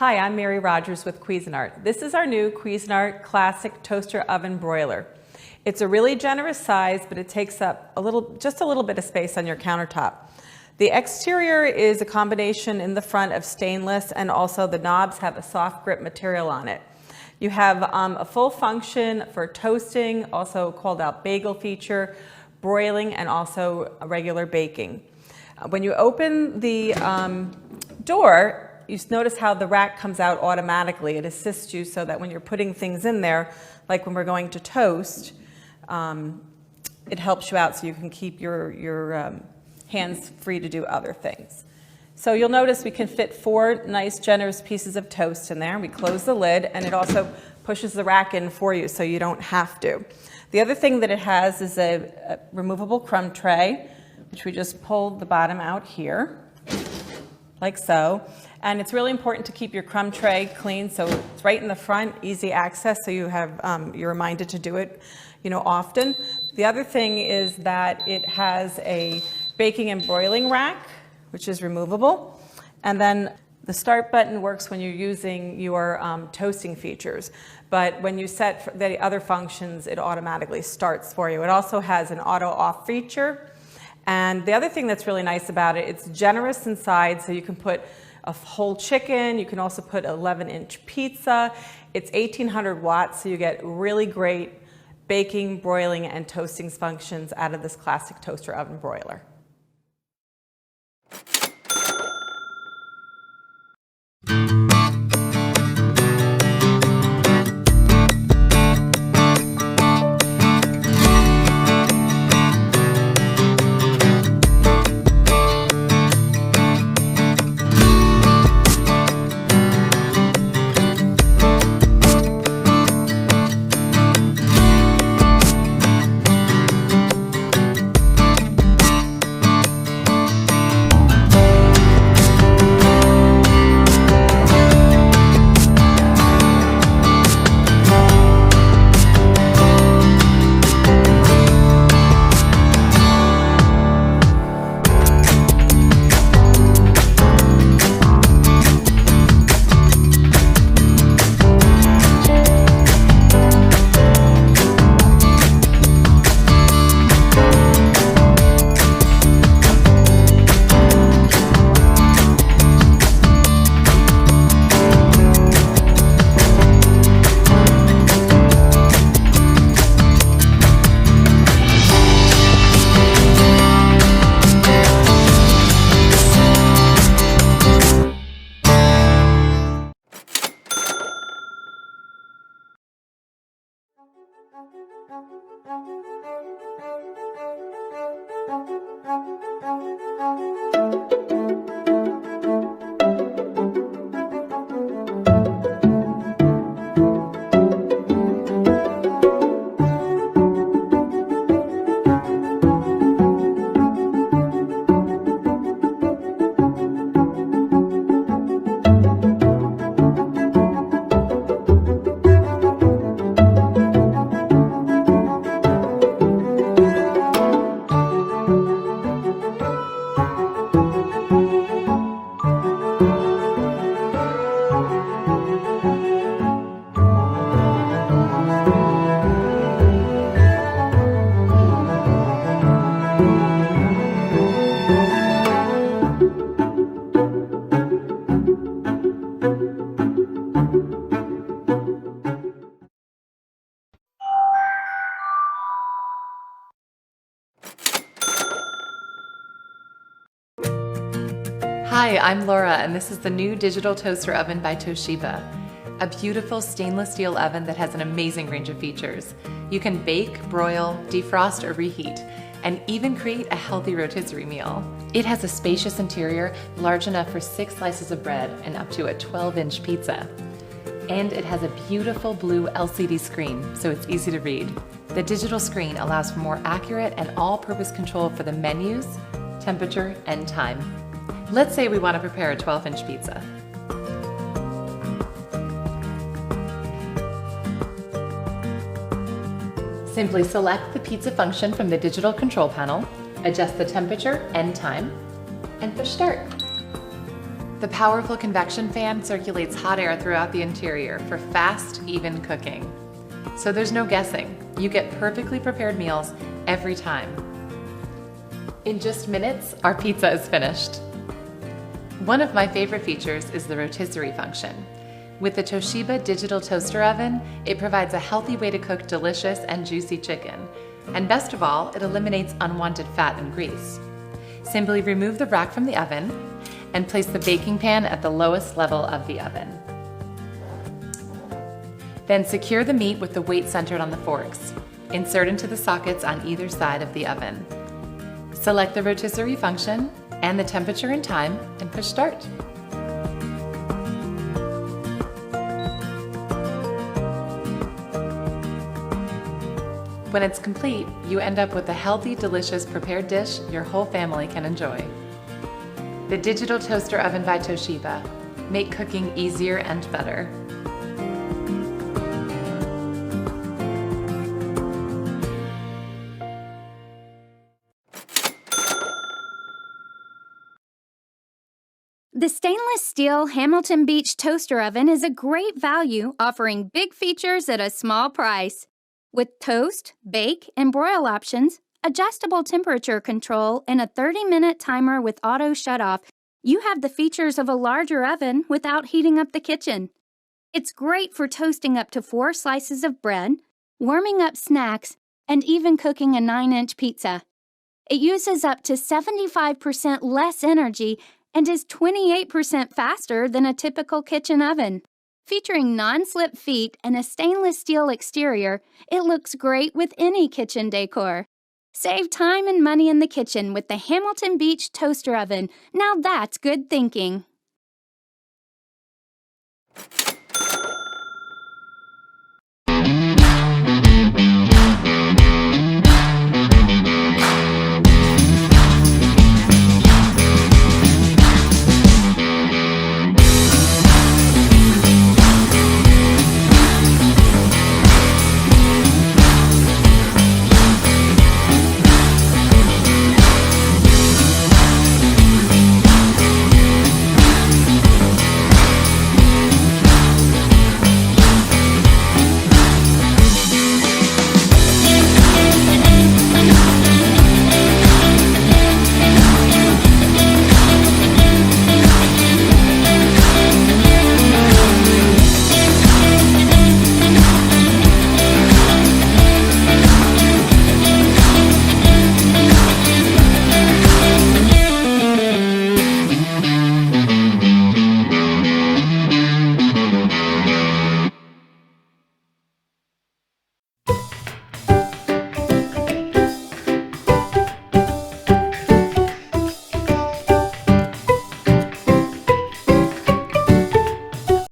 Hi, I'm Mary Rogers with Cuisinart. This is our new Cuisinart Classic Toaster Oven Broiler. It's a really generous size, but it takes up just a little bit of space on your countertop. The exterior is a combination in the front of stainless, and also the knobs have a soft grip material on it. You have a full function for toasting, also called out bagel feature, broiling, and also regular baking. When you open the door, you notice how the rack comes out automatically. It assists you so that when you're putting things in there, like when we're going to toast, it helps you out so you can keep your hands free to do other things. So you'll notice we can fit 4 nice generous pieces of toast in there. We close the lid, and it also pushes the rack in for you so you don't have to. The other thing that it has is a removable crumb tray, which we just pull the bottom out here, like so. And it's really important to keep your crumb tray clean, so it's right in the front, easy access, so you have, you're reminded to do it, often. The other thing is that it has a baking and broiling rack, which is removable. And then the start button works when you're using your toasting features. But when you set the other functions, it automatically starts for you. It also has an auto off feature. And the other thing that's really nice about it, it's generous inside, so you can put a whole chicken. You can also put 11-inch pizza. It's 1800 watts, so you get really great baking, broiling, and toasting functions out of this classic toaster oven broiler. Hi, I'm Laura, and this is the new digital toaster oven by Toshiba. A beautiful stainless steel oven that has an amazing range of features. You can bake, broil, defrost, or reheat, and even create a healthy rotisserie meal. It has a spacious interior, large enough for 6 slices of bread and up to a 12-inch pizza. And it has a beautiful blue LCD screen, so it's easy to read. The digital screen allows for more accurate and all-purpose control for the menus, temperature, and time. Let's say we want to prepare a 12-inch pizza. Simply select the pizza function from the digital control panel, adjust the temperature and time, and push start. The powerful convection fan circulates hot air throughout the interior for fast, even cooking. So there's no guessing. You get perfectly prepared meals every time. In just minutes, our pizza is finished. One of my favorite features is the rotisserie function. With the Toshiba digital toaster oven, it provides a healthy way to cook delicious and juicy chicken. And best of all, it eliminates unwanted fat and grease. Simply remove the rack from the oven and place the baking pan at the lowest level of the oven. Then secure the meat with the weight centered on the forks. Insert into the sockets on either side of the oven. Select the rotisserie function and the temperature and time and push start. When it's complete, you end up with a healthy, delicious prepared dish your whole family can enjoy. The Digital Toaster Oven by Toshiba. Make cooking easier and better. The stainless steel Hamilton Beach Toaster Oven is a great value, offering big features at a small price. With toast, bake, and broil options, adjustable temperature control, and a 30-minute timer with auto shutoff, you have the features of a larger oven without heating up the kitchen. It's great for toasting up to 4 slices of bread, warming up snacks, and even cooking a 9-inch pizza. It uses up to 75% less energy and is 28% faster than a typical kitchen oven. Featuring non-slip feet and a stainless steel exterior, it looks great with any kitchen decor. Save time and money in the kitchen with the Hamilton Beach Toaster Oven. Now that's good thinking.